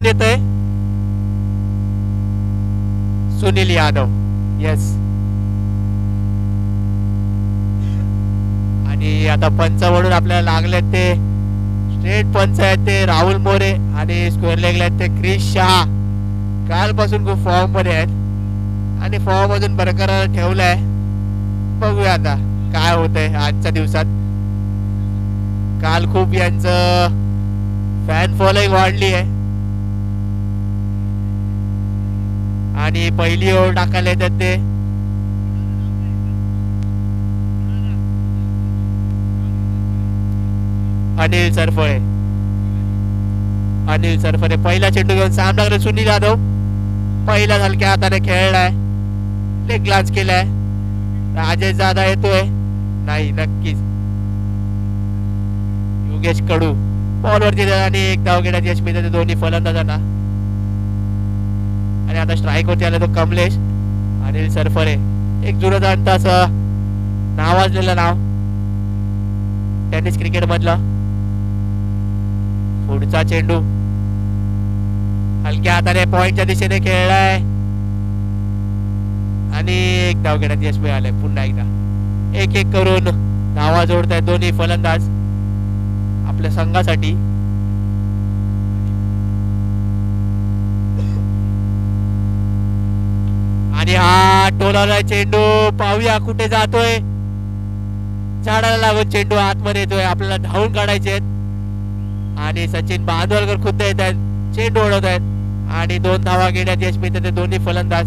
देतोय सुनील यादव. येस. आणि आता पंच म्हणून आपल्याला लागले ते स्ट्रेट पंच आहेत ते राहुल मोरे आणि स्क्वेअर लेगला आहेत ते क्रिश शहा. कालपासून खूप फॉर्म मध्ये आहेत आणि फॉर्म अजून बरकरार ठेवलाय. बघूया आता काय होतंय आजच्या दिवसात. काल खूप यांचं फॅन फॉलोइंग वाढली आहे आणि पहिली ओव्हर टाकायला येतात ते अनिल सरफळे. अनिल सरफळे पहिला चेंडू घेऊन सामना सुनील यादव. पहिला हलक्या हाताने खेळलाय, लेग ग्लान्स केलाय. राजेश जाधव येतोय नाही, नक्कीच योगेश कडू बॉलवरती आणि एक धाव घेण्यात यश मिळते दोन्ही फलंदाजांना. आणि आता स्ट्राईक वरती आला तो कमलेश. अनिल सरफरे एक जुनं जाणतं असं नावाजलेलं नाव टेनिस क्रिकेट मधलं. पुढचा चेंडू हलक्या हाताने पॉइंटच्या दिशेने खेळलाय आणि एक धाव घेण्यात यश मिळालंय. पुन्हा एकदा एक एक करून धावा जोडत आहेत दोन्ही फलंदाज आपल्या संघासाठी. आणि हा टोलाला चेंडू पाहूया कुठे जातोय. झाडाला लागून चेंडू आतमध्ये येतोय. आपल्याला धावून काढायचे आहेत आणि सचिन बांदवलकर खुद्द येत आहेत, चेंडू ओढवत आहेत आणि 2 धावा घेण्यात यश मिळते ते दोन्ही फलंदाज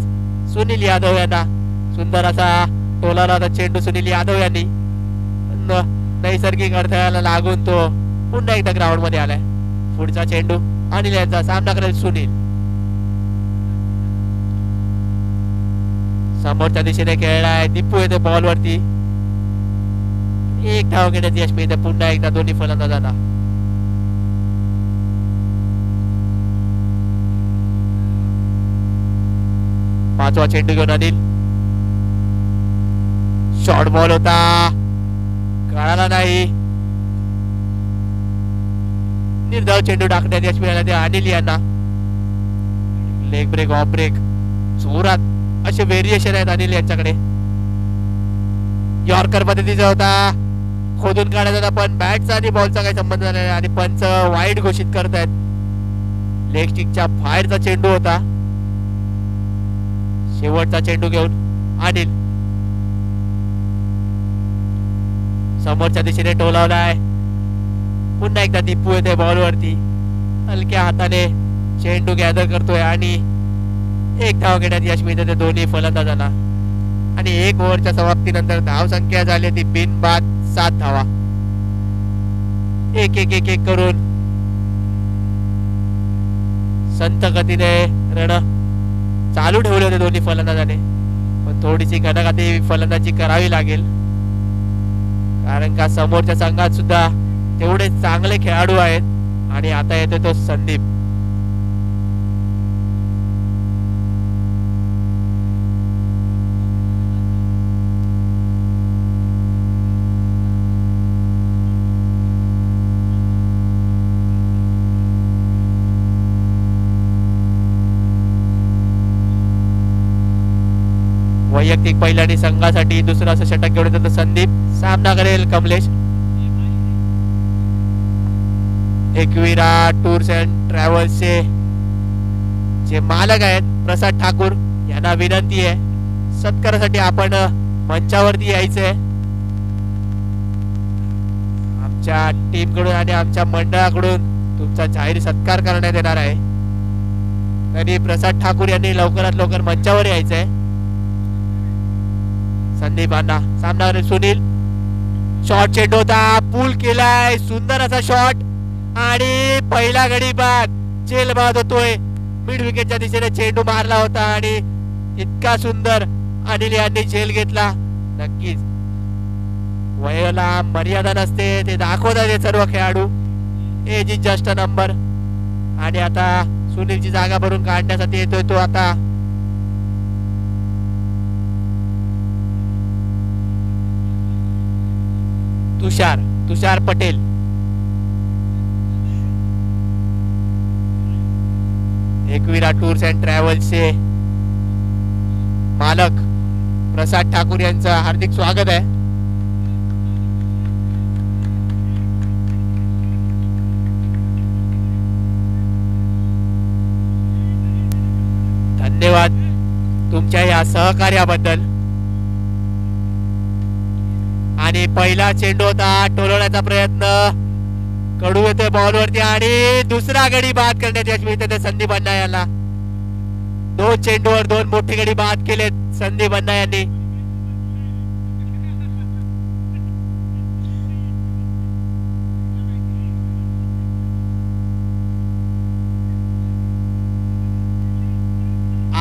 सुनील यादव यांना. सुंदर असा टोलाला चेंडू सुनील यादव यांनी नैसर्गिक अडथळ्याला लागून तो पुन्हा एकदा ग्राउंड मध्ये आलाय. पुढचा चेंडू अनिल यांचा सामना करेल सुनील. समोरच्या दिशेने खेळलाय, दीपू येते बॉल वरती. एक धाव घेण्यात यश मिळते पुन्हा एकदा दोन्ही फलंदाजांना. पाचवा चेंडू घेऊन अनिल. शॉर्ट बॉल होता, कळाला नाही. निर्धाव चेंडू टाकण्यात यश मिळालं ते अनिल यांना. लेग ब्रेक, ऑफ ब्रेक, जोरात असे व्हेरिएशन आहेत अनिल यांच्याकडे. यॉर्कर पद्धतीचा होता, खोदून काढायचा होता, पण बॅटचा आणि बॉलचा काही संबंध नाही आणि पंच वाईड घोषित करतायत. लेग स्टिकच्या बाहेरचा चेंडू होता. शेवटचा चेंडू घेऊन अनिल समोरच्या दिशेने टोलावलाय. पुन्हा एकदा दीपू येते बॉल वरती, हलक्या हाताने चेंडू गॅदर करतोय आणि एक धाव घेण्यात यश मिळते ते दोन्ही फलंदाजांना. आणि 1 ओव्हरच्या समाप्तीनंतर धाव संख्या झाली ती बिनबाद 7 धावा. एक एक एक एक करून संत गतीने रण चालू ठेवले होते दोन्ही फलंदाजाने. पण थोडीशी घनगती फलंदाजी करावी लागेल, कारण का समोरच्या संघात सुद्धा तेवढे चांगले खेळाडू आहेत. आणि आता येतो तो संदीप. वैयक्तिक पहिल्याने संघासाठी दुसरा असं षटक घेऊन येतो संदीप. सामना करेल कमलेश. एकविरा टूर्स अँड ट्रॅव्हल्सचे जे मालक आहेत प्रसाद ठाकूर यांना विनंती आहे, सत्कारासाठी आपण मंचावरती यायचंय. आमच्या टीम कडून आणि आमच्या मंडळाकडून तुमचा जाहीर सत्कार करण्यात येणार आहे. तरी प्रसाद ठाकूर यांनी लवकरात लवकर मंचावर यायचंय. संदीपांना सामना सुनील. शॉर्ट चेंडू होता, पूल केलाय, सुंदर असा शॉट आणि पहिला गडी बाद झेल बाद होतोय. मिड विकेटच्या दिशेने चेंडू मारला होता आणि इतका सुंदर अनिल यांनी झेल घेतला. नक्कीच वयाला मर्यादा नसते, ते दाखवतात हे सर्व खेळाडू. Age is just a number. आणि आता सुनीलची जागा भरून काढण्यासाठी येतोय तो आता तुषार पटेल. एकविरा टूर्स अँड ट्रॅव्हल्सचे मालक प्रसाद ठाकूर यांचं हार्दिक स्वागत आहे. धन्यवाद तुमच्या या सहकार्याबद्दल. आणि पहिला चेंडू होता, टोलवण्याचा प्रयत्न, कडू येतोय बॉलवरती आणि दुसरा गडी बाद करण्यात यश मिळते संदीप अण्णा यांना. 2 चेंडूवर 2 मोठे गडी बाद केले संदीप अण्णा यांनी.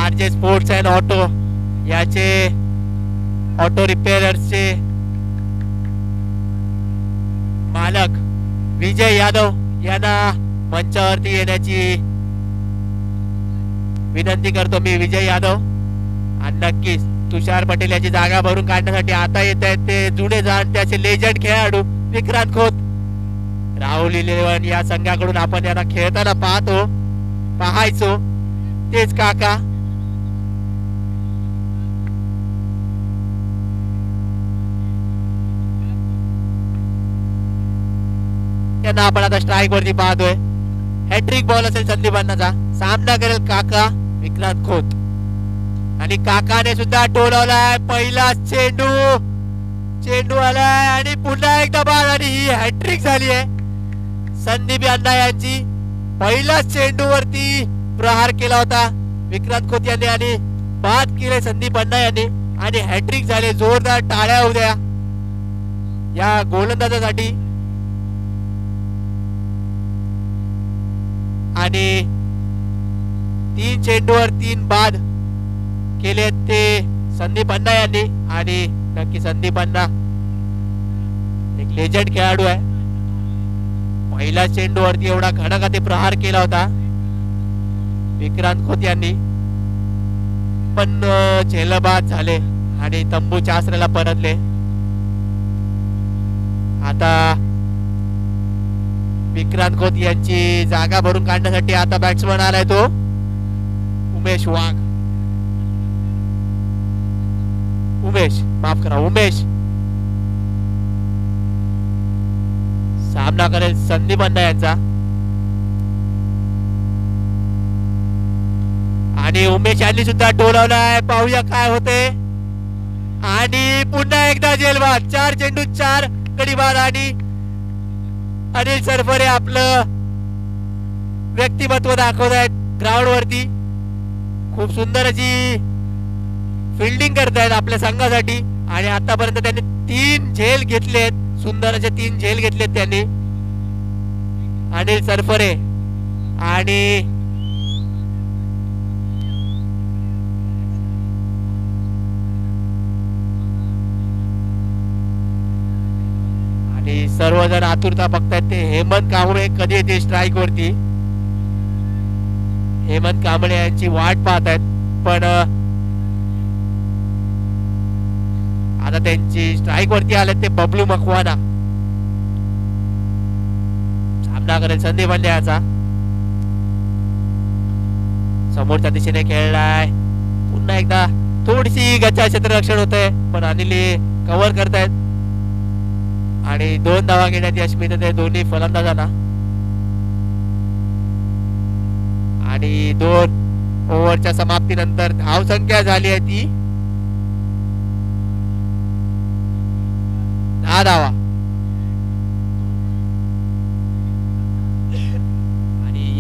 आरजे स्पोर्ट्स अँड ऑटो याचे ऑटो रिपेअरर्सचे मालक विजय यादव यांना मंचावरती येण्याची विनंती करतो मी. विजय यादव. आणि नक्कीच तुषार पटेल याची जागा भरून काढण्यासाठी आता येत आहेत ते जुने जाण त्याचे लेजंड खेळाडू विक्रांत खोत. राहुल 11 या संघाकडून आपण यांना खेळताना पाहायचो तेच काका. त्यांना आपण आता स्ट्राईक वरती पाहतोय. हॅट्रिक बॉल असेल संदीप अण्णाचा. सामना करेल काका विक्रांत खोत. आणि काकाने सुद्धा टोलवलाय. पहिला चेंडू आलाय आणि पुन्हा एकदा बाद आणि ही हॅट्रिक झाली आहे संदीप अण्णा यांची. पहिलाच चेंडू वरती प्रहार केला होता विक्रांत खोत यांनी आणि बाद केले संदीप अण्णा यांनी आणि हॅट्रिक झाले. जोरदार टाळ्या होऊ द्या या गोलंदाजासाठी. आणि 3 चेंडूवर 3 बाद केले ते संदीप अण्णा यांनी. आणि नक्की संदीप अण्णा एक लेजंड खेळाडू आहे. पहिल्या चेंडूवरती एवढा घणाघाती प्रहार केला होता विक्रांत खोत यांनी, पण झेलबाद झाले आणि तंबूच्या आसऱ्याला परतले. आता विक्रांत खोत यांची जागा भरून काढण्यासाठी आता बॅट्समन आलाय तो उमेश वाघ. उमेश सामना करेल संदीप अण्णा यांचा. आणि उमेश यांनी सुद्धा टोलवलाय. पाहूया काय होते. आणि पुन्हा एकदा जेलबाद. 4 चेंडू 4 गडी बाद. आणि अनिल सरफरे आपलं व्यक्तिमत्व दाखवत आहेत ग्राउंड वरती. खूप सुंदर अशी फिल्डिंग करतायत आपल्या संघासाठी. आणि आतापर्यंत त्यांनी 3 झेल घेतलेत. सुंदर असे 3 झेल घेतलेत त्यांनी अनिल सरफरे. आणि सर्वजण आतुरता बघतायत ते हेमंत कांबळे कधी येते स्ट्राईक वरती. हेमंत कांबळे यांची वाट पाहतायत, पण आता त्यांची स्ट्राईक वरती आले ते बबलू मकवाना. सामना करेल संदीप अण्णाचा. समोरच्या दिशेने खेळलाय. पुन्हा एकदा थोडीशी गच्चा क्षेत्ररक्षण होतंय, पण अनिल कव्हर करतायत. आणि 2 धावा घेण्यात यश मिळते दोन्ही फलंदाजांना. आणि 2 ओव्हरच्या समाप्तीनंतर धावसंख्या झाली आहे ती 10 धावा. आणि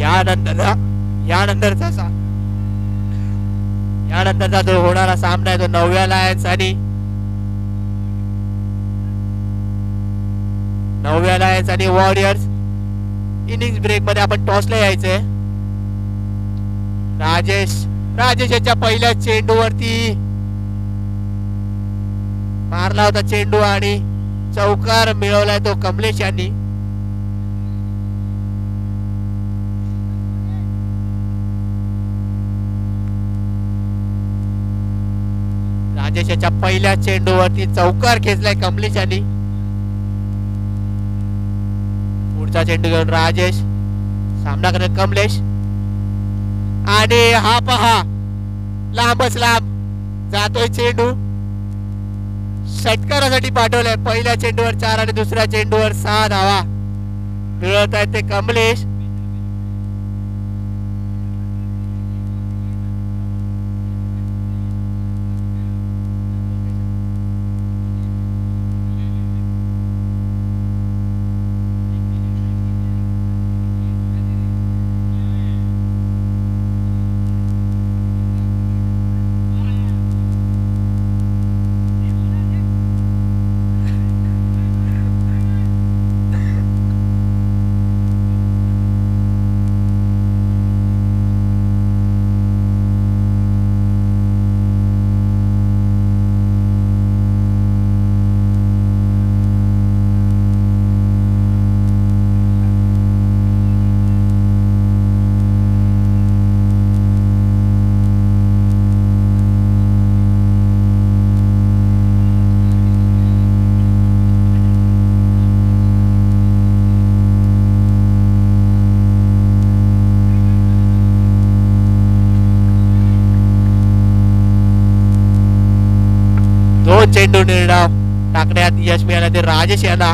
यानंतरचा जो होणारा सामना आहे तो 9व्या लायन्स आणि वॉरियर्स. इनिंग्स ब्रेक मध्ये आपण टॉसला यायचंय. राजेश यांच्या पहिल्या चेंडूवरती मारला होता चेंडू आणि चौकार मिळवलाय तो कमलेश यांनी. राजेश यांच्या पहिल्या चेंडूवरती चौकार खेचलाय कमलेश यांनी. पुढचा चेंडू घेऊन राजेश. सामना करेल कमलेश. आणि हा पहा लांबच लांब जातोय चेंडू. षटकारासाठी पाठवलाय. पहिल्या चेंडूवर 4 आणि दुसऱ्या चेंडूवर 6 धावा मिळवत आहेत ते कमलेश. चेंडू निर्धाव टाकण्यात यश मिळालं ते राजेश यांना.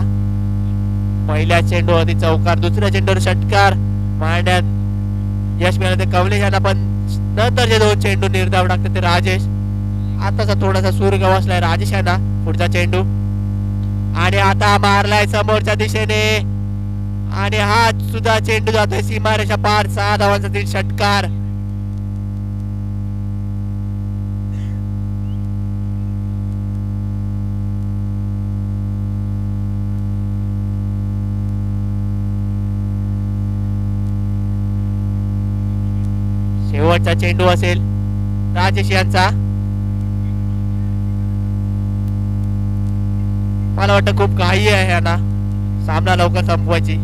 पहिल्या चेंडूवरती चौकार, दुसऱ्या चेंडूवर षटकार मारण्यात यश मिळालं ते कमलेश यांना. पण नंतरचे 2 चेंडू निर्धाव टाकतात ते राजेश. आताचा थोडासा सूर गवसलाय राजेश यांना. पुढचा चेंडू आणि आता मारलाय समोरच्या दिशेने आणि हा सुद्धा चेंडू जातोय सीमारेषा पार. 6 धावांचा षटकार. शेवटचा चेंडू असेल राजेश यांचा. मला वाटतं खूप घाई आहे यांना सामना लवकर संपवायची.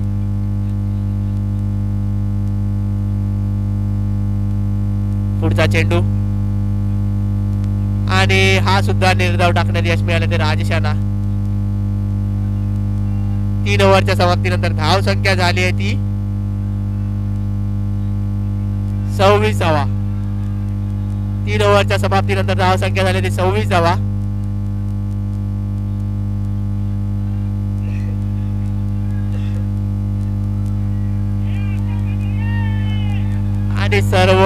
पुढचा चेंडू आणि हा सुद्धा निर्धाव टाकण्यात यश मिळाले ते राजेश यांना. 3 ओव्हरच्या समाप्तीनंतर धाव संख्या झाली आहे ती 26 धावा. 3 ओव्हरच्या समाप्तीनंतर धाव संख्या झाली ती 26 धावा. आणि सर्व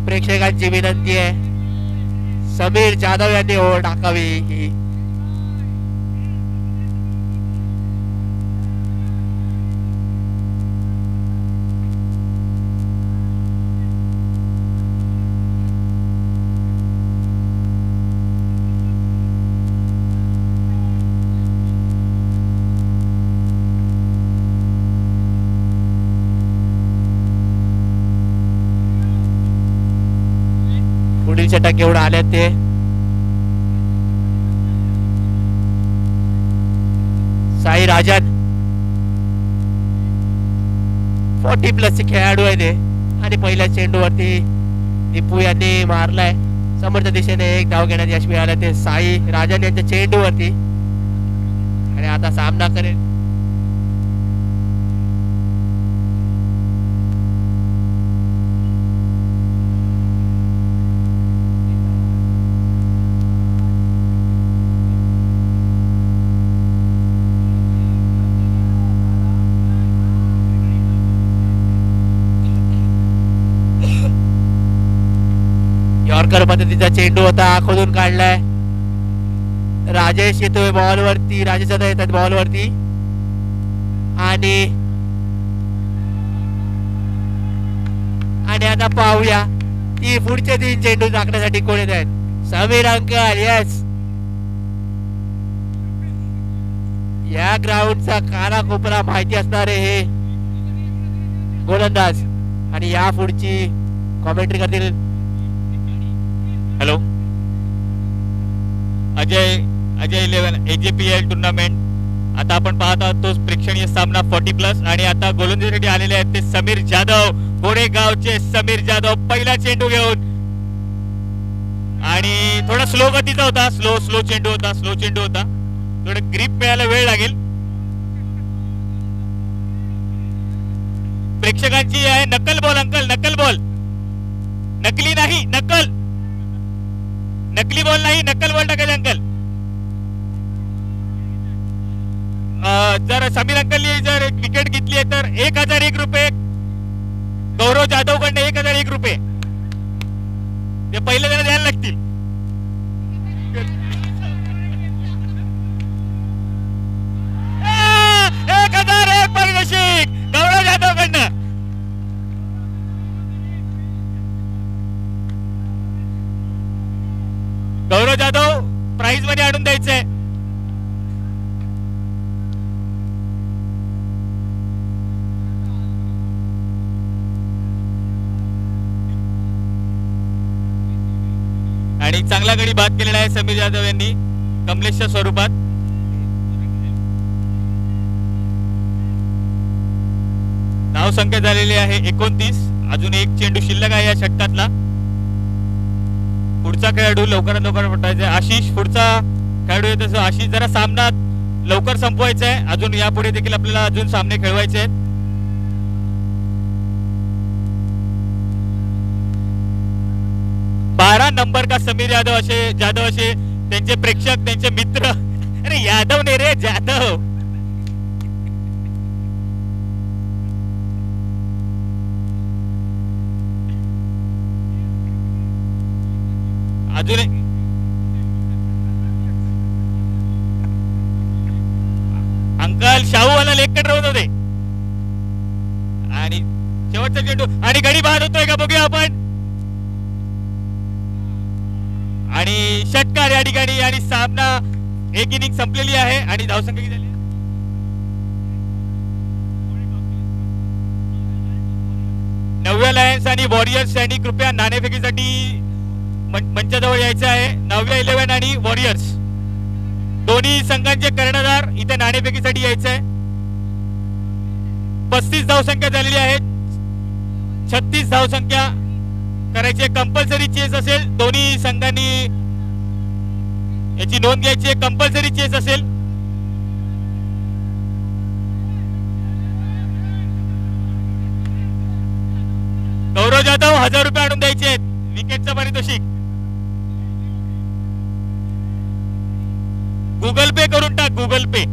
प्रेक्षकांची विनंती आहे समीर जाधव यांनी ओव्हर टाकावी. ही पुढील षटक एवढं आले ते साई राजन 40+ चे खेळाडू आहे ते. आणि पहिल्या चेंडूवरती दीपू यांनी मारलाय. समोरच्या दिशेने 1 धाव घेण्यात यश मिळालं ते साई राजन यांच्या चेंडूवरती. आणि आता सामना करेल यॉर्कर पद्धतीचा चेंडू होता. खोदून काढलाय. राजेश येतोय बॉल वरती. राजेश आता येतात बॉल वरती आणि आता पाहूया की पुढचे 3 चेंडू टाकण्यासाठी कोण येत आहेत. समीर अंकल. येस, या ग्राउंडचा कानाकोपरा माहिती असणारे हे गोलंदाज. आणि या पुढची कॉमेंट्री करतील हॅलो अजय 11 AJPL टुर्नामेंट. आता आपण पाहत आहोत तो प्रेक्षणीय सामना 40+ आणि आता गोलंदाजीसाठी आलेले आहेत ते समीर जाधव. गोरेगावचे समीर जाधव पहिला चेंडू घेऊन. आणि थोडा स्लो गतीचा होता. स्लो चेंडू होता. थोडं ग्रीप मिळायला वेळ लागेल. प्रेक्षकांची आहे नकल बॉल अंकल, नकल बॉल. नकली नाही, नकल, नकली बॉल नाही, नकल बॉल टाकायचे अंकल. जर समीर अंकलनी जर विकेट घेतली आहे तर 1001 रुपये गौरव जाधव कडनं 1001 रुपये ते पहिले त्यांना द्यायला लागतील. 1001 पारितोषिक गौरव जाधव कडनं. गौरव जाधव प्राइज मध्ये आणून द्यायचंय. आणि चांगला गडी बाद केलेला आहे समीर जाधव यांनी कमलेशच्या स्वरूपात. धाव संख्या झालेली आहे 29. अजून एक चेंडू शिल्लक आहे या षटकातला. पुढचा खेळाडू लवकरात लवकर पटायचा आहे. आशिष पुढचा खेळाडू आहे. तसं आशिष जरा सामना लवकर संपवायचा आहे. अजून यापुढे देखील आपल्याला अजून सामने खेळवायचे आहेत. बारा नंबर का समीर जाधव असे त्यांचे प्रेक्षक, त्यांचे मित्र. अरे यादव नाही रे, जाधव. अजून अंकल शाहूवाला लेग कट रवत होते. आणि शेवटचा चेंडू आणि गडी बाद होतोय का बघूया आपण. आणि षटकार या ठिकाणी आणि सामना एक इनिंग संपलेली आहे. आणि धावसंख्या किती झाली? नवव्या लायन्स आणि वॉरियर्स यांनी कृपया नाणेफेकीसाठी मंचाजवळ यायचं आहे. नवव्या 11 आणि वॉरियर्स दोन्ही संघांचे कर्णधार इथे नाणेफेकीसाठी यायचं आहे. 35 धावसंख्या झालेली आहे. 36 धावसंख्या करायची. कंपल्सरी चेस असेल. दोन्ही संघांनी याची नोंद घ्यायची. कंपल्सरी चेस असेल. गौरव जाधव 1000 रुपये आणून द्यायचे आहेत विकेटचं पारितोषिक. गुगल पे करून टाक, गुगल पे.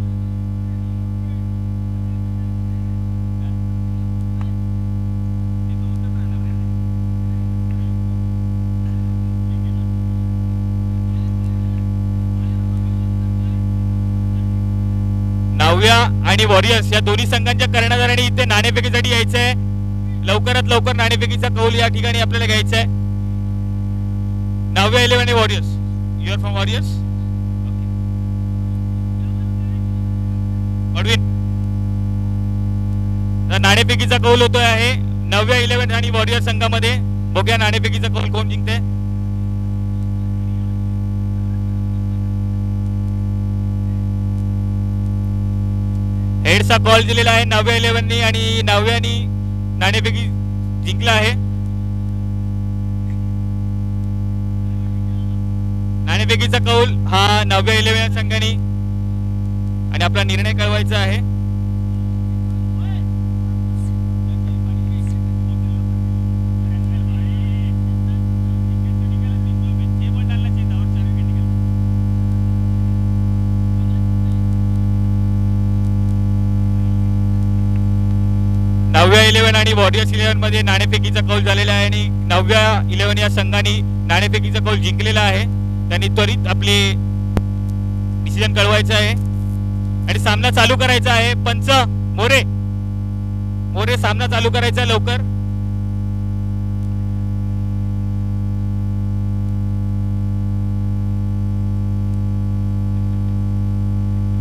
नवव्या आणि वॉरियर्स या दोन्ही संघांच्या कर्णधारांनी इथे नाणेफेकीसाठी यायचं आहे. लवकरात लवकर नाणेफेकीचा कौल या ठिकाणी आपल्याला घ्यायचा आहे. नवव्या 11 आणि Warriors. You are from Warriors. नाणेफेकीचा कौल होतोय आहे 9व्या 11 आणि वॉरियर संघामध्ये. बघूया नाणेफेकीचा कौल कोण जिंकते. हेडचा कॉल दिलेला आहे 9व्या 11 आणि 9व्यानी नाणेफेकी जिंकला आहे. नाणेफेकीचा कौल हा 9व्या 11 संघाने आणि आपला निर्णय कळवायचा आहे. नवव्या 11 आणि वॉरियर्स 11 मध्ये नाणेफेकीचा कौल झालेला आहे आणि 9व्या 11 या संघाने नाणेफेकीचा कौल जिंकलेला आहे. त्यांनी त्वरित आपले डिसिजन कळवायचं आहे आणि सामना चालू करायचा आहे. पंच मोरे सामना चालू करायचा आहे लवकर.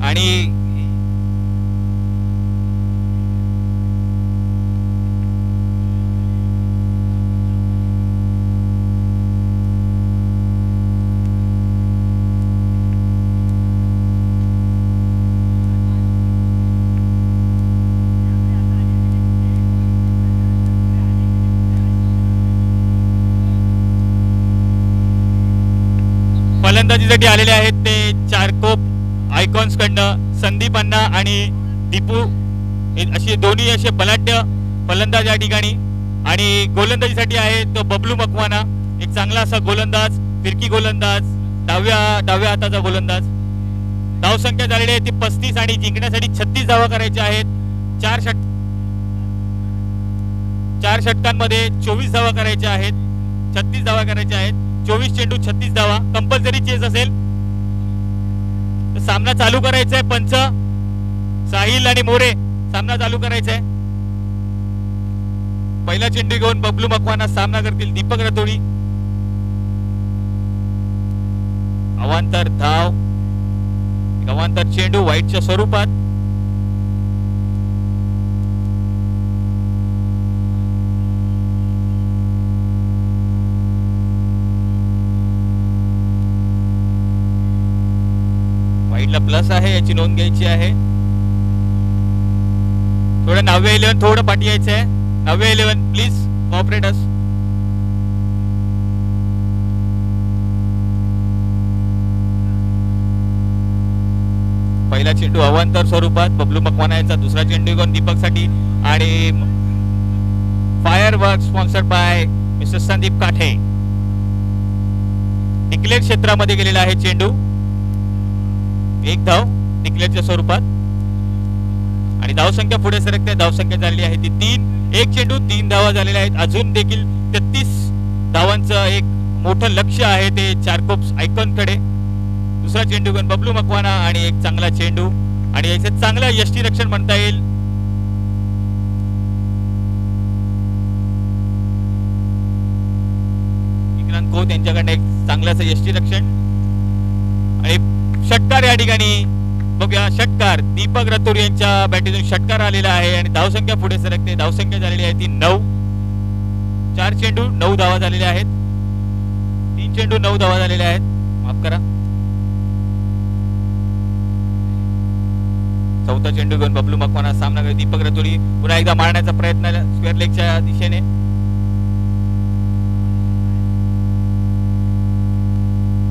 आणि फलंदाजीसाठी आलेले आहेत ते चारकोप आयकॉन्स कडनं संदीप अण्णा आणि दीपू असे दोन्ही असे बलाढ्य फलंदाज या ठिकाणी आणि गोलंदाजीसाठी आहे तो बबलू मकवाना, एक चांगला असा गोलंदाज, फिरकी गोलंदाज, डाव्या हाताचा गोलंदाज. धावसंख्या झालेली आहे ती 35 आणि जिंकण्यासाठी 36 धावा करायच्या आहेत. चार षटकांमध्ये 24 धावा करायच्या आहेत, 36 धावा करायच्या आहेत. 24 चेंडू 36 धावा, कंपल्सरी चेस असेल तर सामना चालू करायचा आहे. पंच साहिल आणि मोरे सामना चालू करायचा आहे. पहिला चेंडू घेऊन बबलू मकवाना सामना करतील दीपक रतोडी. अवांतर धाव, अवांतर चेंडू व्हाईटच्या स्वरूपात. व्हाईटला प्लस आहे, याची नोंद घ्यायची आहे. थोडं 9-11 थोडं पाठी यायचं आहे. 9-11 प्लीज कॉपरेट अस. पहिला चेंडू अवांतर स्वरूपात बबलू मकवाना याचा. दुसरा चेंडू घेऊन दीपक साठी आणि fire work sponsored by Mr Sandeep Kathe. Declare क्षेत्रामध्ये गेलेला आहे चेंडू. एक धाव डिक्लेअरच्या स्वरूपात आणि धावसंख्या पुढे सरकते. धावसंख्या झालेली आहे ती 3. एक चेंडू 3 धावा झालेल्या आहेत. अजून देखील 33 धावांचं एक मोठं लक्ष आहे ते चारकोप्स आयकॉन कडे. दुसरा चेंडू घेऊन बबलू मकवाना आणि एक चांगला चेंडू आणि याचे चांगलं यष्टीरक्षण म्हणता येईल. विक्रांत खोत यांच्याकडनं एक चांगलं असं यष्टीरक्षण आणि षटकार या ठिकाणी बघूया. षटकार दीपक रतोडी यांच्या बॅटीतून षटकार आलेला आहे आणि धावसंख्या पुढे सरकते. धावसंख्या झालेली आहे ती 9. 4 चेंडू 9 धावा झालेल्या आहेत. 3 चेंडू 9 धावा झालेल्या आहेत, माफ करा. चौथा चेंडू घेऊन बबलू मकवाना सामना करत. दीपक रतोडी पुन्हा एकदा मारण्याचा प्रयत्न स्क्वेअर लेगच्या दिशेने.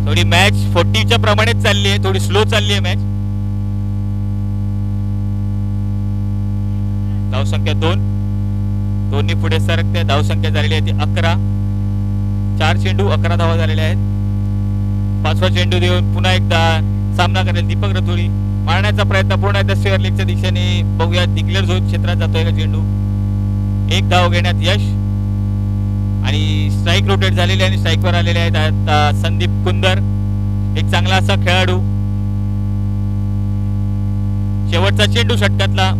थोडी मॅच 40च्या प्रमाणेच चालली आहे, थोडी स्लो चालली आहे मॅच. धावसंख्या 2. दोन्ही पुढे सरकते. धावसंख्या झालेली आहे ती 11. 4 चेंडू 11 धावा झालेल्या आहेत. 5वा चेंडू देऊन पुन्हा एकदा सामना करेल दीपक रतोडी. मारण्याचा प्रयत्न पूर्ण एकदा स्क्वेअर लेगच्या दिशेने. बघूया डिक्लेअर झोन क्षेत्रात जातोय का चेंडू. एक धाव घेण्यात यश आणि स्ट्राईक रोटेट झालेले आणि स्ट्राईकवर आलेले आहेत आता संदीप कुंदर, एक चांगला असा खेळाडू. शेवटचा चेंडू षटकातला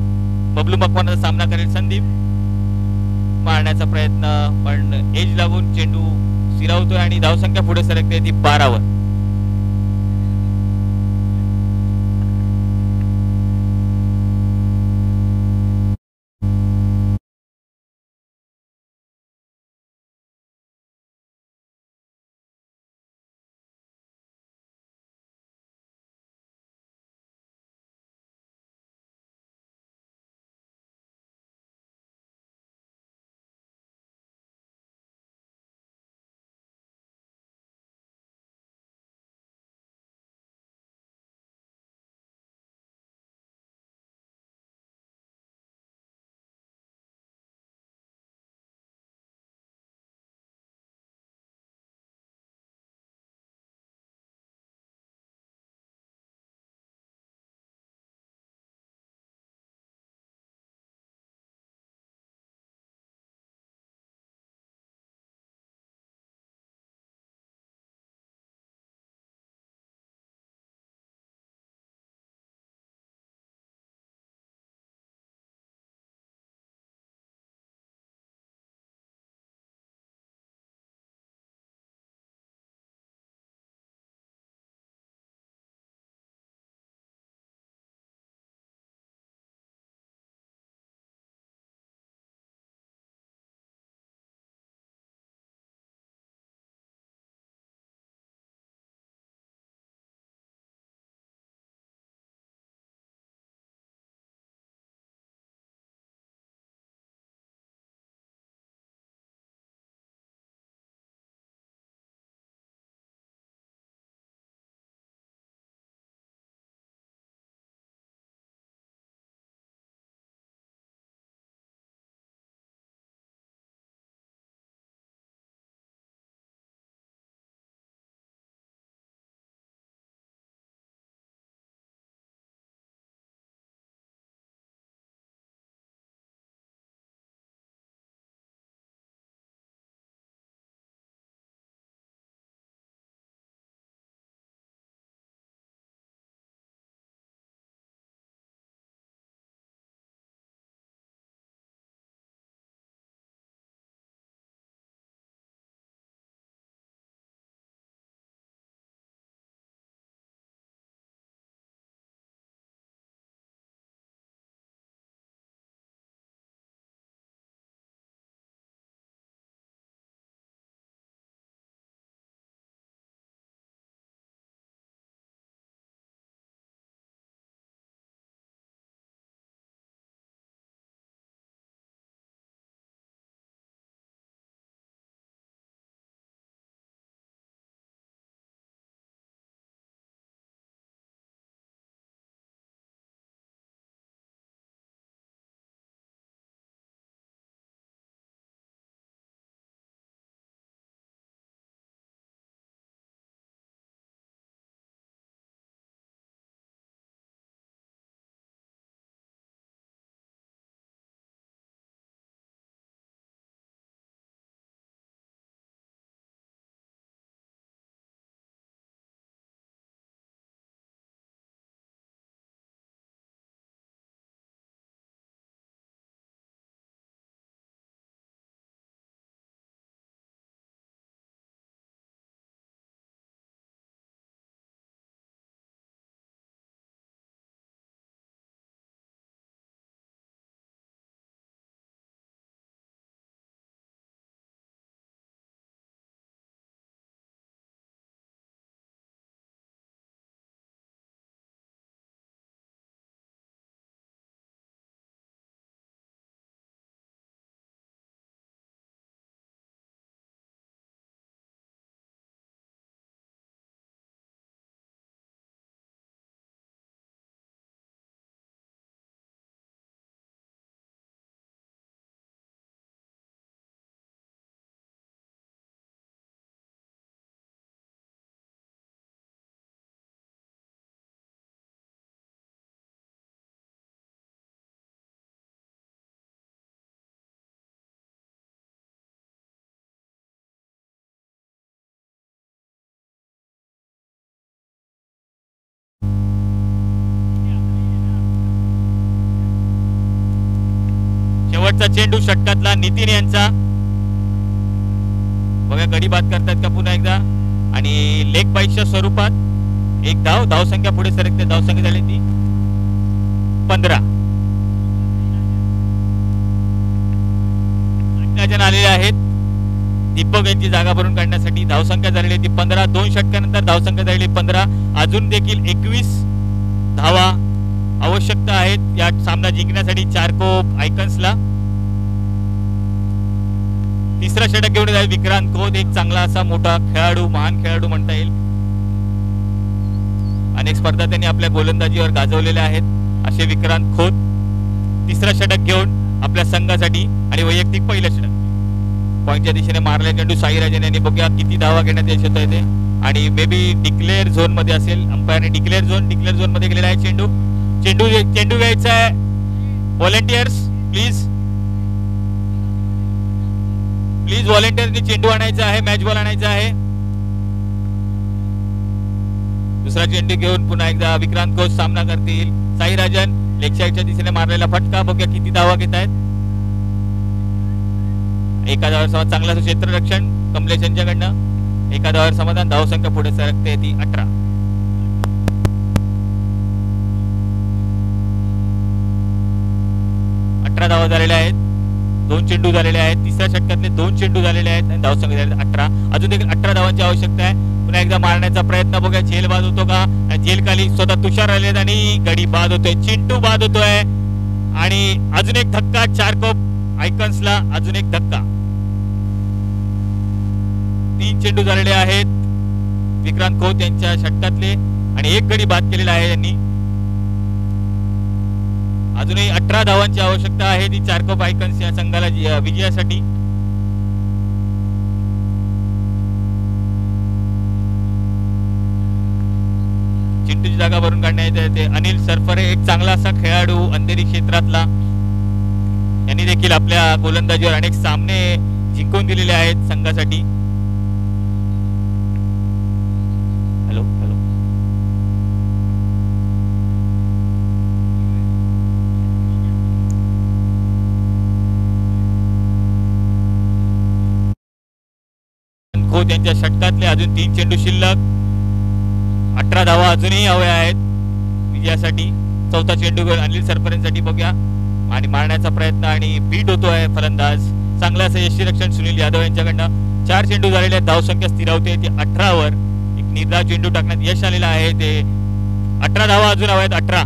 बबलू मकवानाचा सामना करेल संदीप. मारण्याचा प्रयत्न पण एज लागून चेंडू सिरावतोय आणि धावसंख्या पुढे सरकते ती 12 वर. शेवटचा चेंडू षटकातला नितीन यांचा. बघा गडी बाद करतात का पुन्हा एकदा आणि लेग बाईकच्या स्वरूपात एक धावसंख्या पुढे सरकते. धावसंख्या झाली ती 15. जण आलेले आहेत दीपक यांची जागा भरून काढण्यासाठी. धावसंख्या झालेली ती 15. 2 षटकानंतर धावसंख्या झालेली 15. अजून देखील 21 धावा आवश्यकता आहेत या सामना जिंकण्यासाठी चारकोप आयकन्सला. तिसरा षटक घेऊन जाईल विक्रांत खोत. एक चांगला असा मोठा खेळाडू, महान खेळाडू म्हणता येईल. अनेक स्पर्धा त्यांनी आपल्या गोलंदाजीवर गाजवलेल्या आहेत असे विक्रांत खोत. तिसरा षटक घेऊन आपल्या संघासाठी आणि वैयक्तिक पहिलं षटक. पॉईंटच्या दिशेने मारले चेंडू साईराजन यांनी. बघूया किती धावा घेण्यात यश होत आहे ते आणि मे बी डिक्लेअर झोन मध्ये असेल. अंपायरने डिक्लेअर झोन मध्ये गेलेला आहे चेंडू. चेंडू घ्यायचा आहे. व्हॉलेंटियर्स प्लीज व्हॉलेंटियर्सनी चेंडू आणायचा आहे. मॅच बॉल आणायचा आहे. दुसरा चेंडू घेऊन पुन्हा एकदा विक्रांत घोष सामना करतील. साईराजन लेग साईडच्या दिशेने मारलेला फटका. बघूया किती धावा घेत आहेत. एका धावावर चांगला क्षेत्ररक्षण कमलेश यांच्याकडनं. एका धावावर समाधान. धावसंख्या पुढे सरकते ती 18. 18 धावा झालेल्या आहेत. 2 चेंडू झालेले आहेत. तिसऱ्या षटकातले 2 चेंडू झालेले आहेत आणि धावसंख्या झाली 18. अजून देखील 18 धावांची आवश्यकता आहे. पुन्हा एकदा मारण्याचा प्रयत्न. बघूया झेल बाद होतो का. झेल खाली स्वतः तुषार आले आणि गडी बाद होतोय. चिंटू बाद होतोय आणि अजून एक धक्का चारकोप आयकन्सला. अजून एक धक्का. 3 चेंडू झालेले आहेत विक्रांत खोत यांच्या षटकातले आणि एक गडी बाद केलेला आहे यांनी. अजूनही 18 धावांची आवश्यकता आहे ती चारकोप आयकन्स या संघाला विजयासाठी. चिंटूची जागा भरून काढण्यात येते. अनिल सरफरे एक चांगला असा खेळाडू अंधेरी क्षेत्रातला. यांनी देखील आपल्या गोलंदाजीवर अनेक सामने जिंकून दिलेले आहेत संघासाठी. हॅलो खोत यांच्या षटकातले अजून 3 चेंडू शिल्लक. 18 धावा अजूनही हव्या आहेत विजयासाठी. चौथा चेंडू घेऊन अनिल सरपरेंसाठी. बघूया आणि मारण्याचा प्रयत्न आणि बीट होतोय फलंदाज. चांगलं असं यष्टीरक्षण सुनील यादव यांच्याकडनं. 4 चेंडू झालेले आहेत. धावसंख्या स्थिरावते ती 18 वर. एक निर्धाव चेंडू टाकण्यात यश आलेलं आहे ते. 18 धावा अजून हव्या आहेत. 18.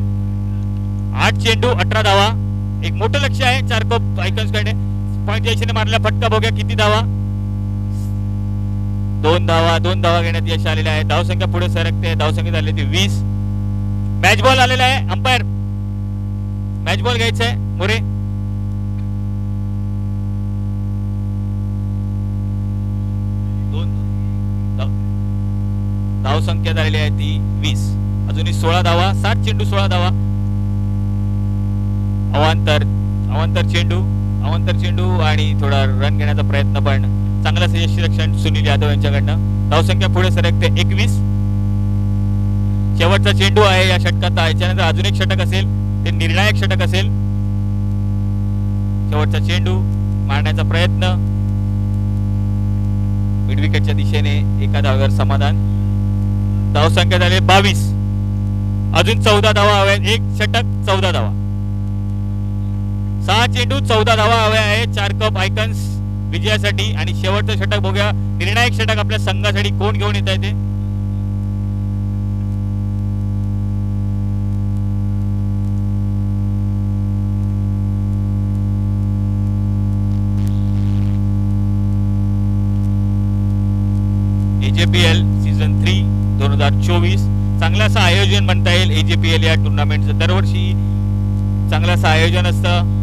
8 चेंडू 18 धावा. एक मोठं लक्ष आहे चारकोप आयकन्स कडे. पॉईंटच्या दिशेने मारलेला फटका. बघूया किती धावा. 2 धावा घेण्यात यश आलेले आहे. धावसंख्या पुढे सरकते. धावसंख्या झाली ती 20. मॅच बॉल आलेला आहे. अंपायर मॅच बॉल घ्यायचा आहे. मोरे धावसंख्या झालेली आहे ती 20. अजूनही 16 धावा. 7 चेंडू 16 धावा. अवांतर चेंडू आणि थोडा रन घेण्याचा प्रयत्न पण चांगला यष्टीरक्षण सुनील यादव यांच्याकडनं. धावसंख्या पुढे सरकते 21. शेवटचा चेंडू आहे या षटकात. याच्यानंतर अजून एक षटक असेल ते निर्णायक षटक असेल. शेवटचा चेंडू मारण्याचा प्रयत्न. मिड विकेटच्या दिशेने एका धावेवर समाधान. धावसंख्या झाली 22. अजून 14 धावा हव्या. एक षटक 14 धावा. 6 चेंडू 14 धावा हव्या आहे चारकोप आयकन्स विजयासाठी. आणि शेवटचं षटक बघूया निर्णायक षटक आपल्या संघासाठी कोण घेऊन येत आहे ते. AJPL season 3 2024. चांगलं असं आयोजन म्हणता येईल AJPL या टुर्नामेंटचं. दरवर्षी चांगलं असं आयोजन असतं.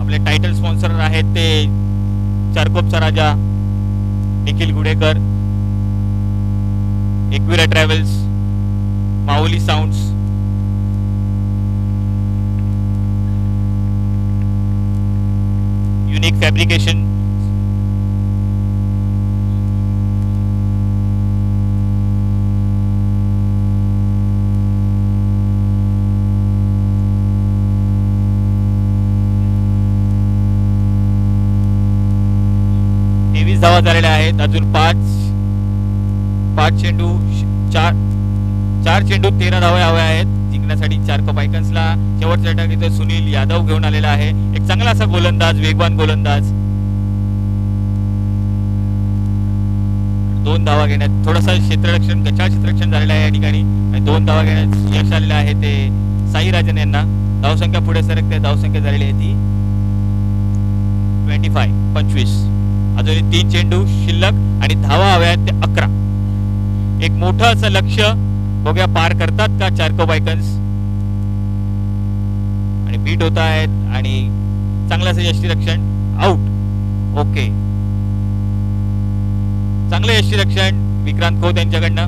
आपले टायटल स्पॉन्सर आहेत ते चारकोपचा राजा निखिल गुडेकर, एकविरा ट्रॅव्हल्स, माऊली साऊंड्स, युनिक फॅब्रिकेशन, 22 धावा झालेल्या आहेत. अजून पाच चेंडू, चार चेंडू 13 धावा हव्या आहेत जिंकण्यासाठी चारकोप आयकन्सला. शेवटच्या षटक इथे सुनील यादव घेऊन आलेला आहे, एक चांगला असा गोलंदाज, वेगवान गोलंदाज. 2 धावा घेण्यात थोडासा कचाळ क्षेत्ररक्षण झालेलं आहे या ठिकाणी आणि 2 धावा घेण्यात यश आलेलं आहे ते साई राजन यांना. धावसंख्या पुढे सरकते, धावसंख्या झालेली आहे ती 25. अजून 3 चेंडू शिल्लक आणि धावा हव्या आहेत ते 11. एक मोठं असं लक्ष बघूया पार करतात का चारकोप आयकन्स. आणि बीट होत आहेत आणि चांगलं असं यष्टीरक्षण, आउट. ओके, चांगलं यष्टीरक्षण विक्रांत खोत यांच्याकडनं.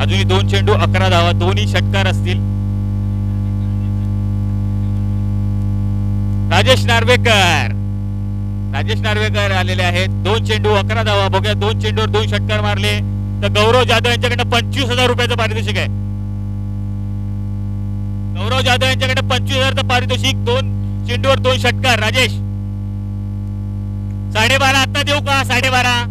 अजूनही 2 चेंडू 11 धावा, दोन्ही षटकार असतील. राजेश नार्वेकर आलेले आहेत. 2 चेंडू 11 धावा. बघूया 2 चेंडूवर 2 षटकार मारले तर गौरव जाधव यांच्याकडनं 25,000 रुपयाचं पारितोषिक आहे. गौरव जाधव यांच्याकडे 25,000चं पारितोषिक, 2 चेंडूवर 2 षटकार. राजेश 12.5 आता देऊ का? 12.5.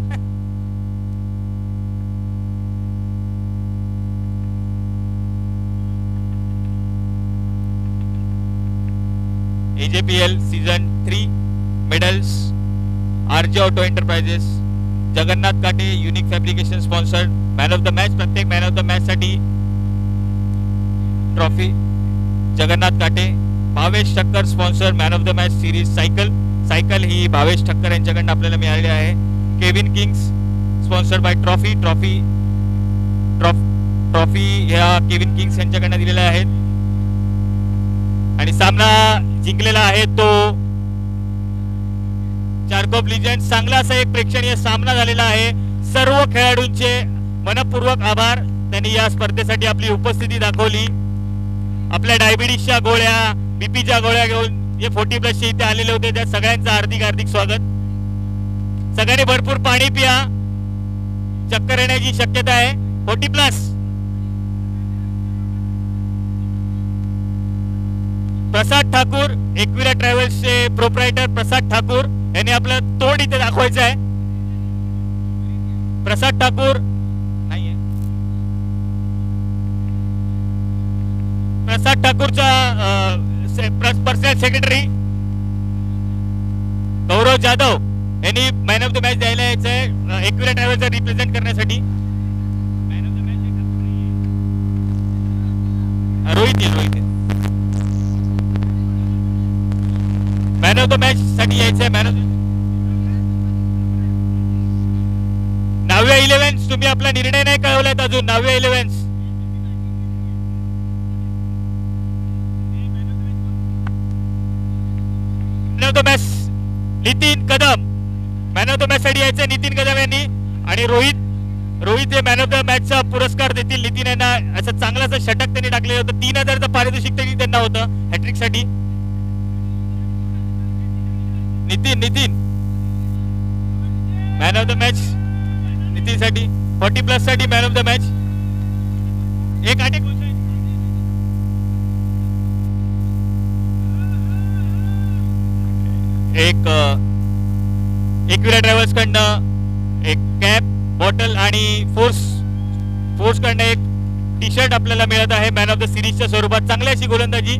AJPL season 3 medals RJ auto enterprises, Jagannath Kate unique fabrication sponsored. Man of the match, प्रत्येक मॅन ऑफ द मॅच साठी trophy Jagannath Kate. Bhavesh Thakkar sponsor man of the match series cycle ही भावेश ठक्कर यांच्याकडून आपल्याला मिळालेली आहे. Kevin Kings sponsored by trophy ह्या केविन किंग्स यांच्याकडून दिलेल्या आहेत. आणि सामना जिंकलेला आहे तो चारकोप लिजेंड्स. चांगला असा एक प्रेक्षणीय सामना झालेला आहे. सर्व खेळाडूंचे मनपूर्वक आभार, त्यांनी या स्पर्धेसाठी आपली उपस्थिती दाखवली. आपल्या डायबिटीसच्या गोळ्या, बीपीच्या गोळ्या घेऊन जे 40+ इथे आलेले होते त्या सगळ्यांचं हार्दिक स्वागत. सगळ्यांनी भरपूर पाणी पिया, चक्कर येण्याची शक्यता आहे. 40+. प्रसाद ठाकूर, एकविरा ट्रॅव्हल्सचे प्रोप्रायटर प्रसाद ठाकूर यांनी आपलं तोंड इथे दाखवायचं आहे. प्रसाद ठाकूर नाहीये, प्रसाद ठाकूरचा पर्सनल सेक्रेटरी गौरव जाधव यांनी मॅन ऑफ द मॅच द्यायला यायचंय एकविरा ट्रॅव्हल्सचा रिप्रेझेंट करण्यासाठी. Man of the match Rohit man of the match साठी यायचंय. मॅन ऑफ नवव्या 11 तुम्ही आपला निर्णय नाही कळवलात अजून. नवव्या 11 man of the match Nitin Kadam, man of the match साठी यायचंय नितीन कदम यांनी. आणि रोहित हे मॅन ऑफ द मॅचचा पुरस्कार देतील नितीन यांना. असं चांगलं असं षटक त्यांनी टाकलेलं होतं. 3,000चं पारितोषिक त्यांना होतं हॅट्रिक साठी. Nitin man of the match Nitin साठी 40+ साठी मॅन ऑफ द मॅच. एक एकविरा ट्रॅव्हल्स कडनं एक कॅप, बॉटल आणि फोर्स कडनं एक टी-शर्ट आपल्याला मिळत आहे मॅन ऑफ द सिरीजच्या स्वरूपात. चांगली अशी गोलंदाजी